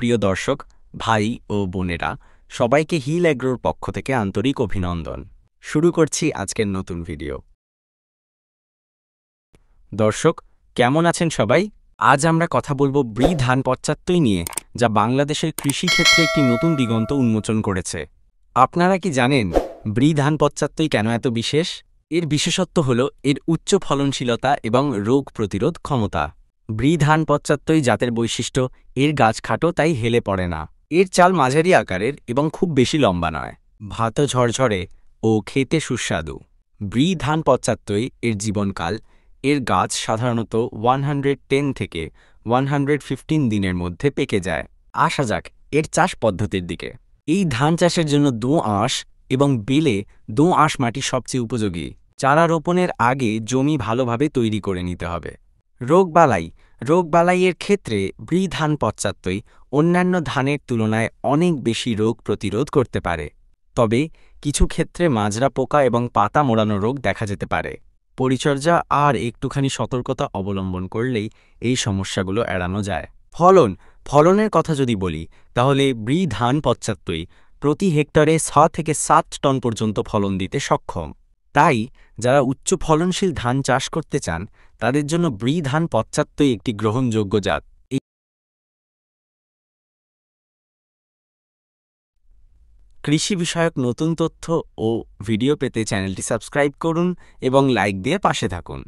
প্রিয় দর্শক, ভাই ও বোনেরা, সবাইকে হিল অ্যাগ্রোর পক্ষ থেকে আন্তরিক অভিনন্দন। শুরু করছি আজকের নতুন ভিডিও। দর্শক, কেমন আছেন সবাই? আজ আমরা কথা বলবো ব্রি ধান ৭৫ নিয়ে, যা বাংলাদেশের কৃষিক্ষেত্রে একটি নতুন দিগন্ত উন্মোচন করেছে। আপনারা কি জানেন ব্রি ধান ৭৫ কেন এত বিশেষ? এর বিশেষত্ব হল এর উচ্চ ফলনশীলতা এবং রোগ প্রতিরোধ ক্ষমতা। ব্রি ধান ৭৫ জাতের বৈশিষ্ট্য, এর গাছ খাটো, তাই হেলে পড়ে না। এর চাল মাঝারি আকারের এবং খুব বেশি লম্বা নয়। ভাত ঝরঝরে ও খেতে সুস্বাদু। ব্রি ধান ৭৫ এর জীবনকাল, এর গাছ সাধারণত 110 থেকে 115 দিনের মধ্যে পেকে যায়। আসা যাক এর চাষ পদ্ধতির দিকে। এই ধান চাষের জন্য দোআঁশ এবং বেলে দোআঁশ মাটি সবচেয়ে উপযোগী। চারা রোপণের আগে জমি ভালোভাবে তৈরি করে নিতে হবে। রোগবালাইয়ের ক্ষেত্রে ব্রি ধান ৭৫ অন্যান্য ধানের তুলনায় অনেক বেশি রোগ প্রতিরোধ করতে পারে। তবে কিছু ক্ষেত্রে মাজরা পোকা এবং পাতা মোড়ানো রোগ দেখা যেতে পারে। পরিচর্যা আর একটুখানি সতর্কতা অবলম্বন করলেই এই সমস্যাগুলো এড়ানো যায়। ফলনের কথা যদি বলি, তাহলে ব্রি ধান ৭৫ প্রতি হেক্টরে ৬ থেকে ৭ টন পর্যন্ত ফলন দিতে সক্ষম। তাই যারা উচ্চ ফলনশীল ধান চাষ করতে চান, তাদের জন্য ব্রি ধান ৭৫ একটি গ্রহণযোগ্য জাত। কৃষি বিষয়ক নতুন তথ্য ও ভিডিও পেতে চ্যানেলটি সাবস্ক্রাইব করুন এবং লাইক দিয়ে পাশে থাকুন।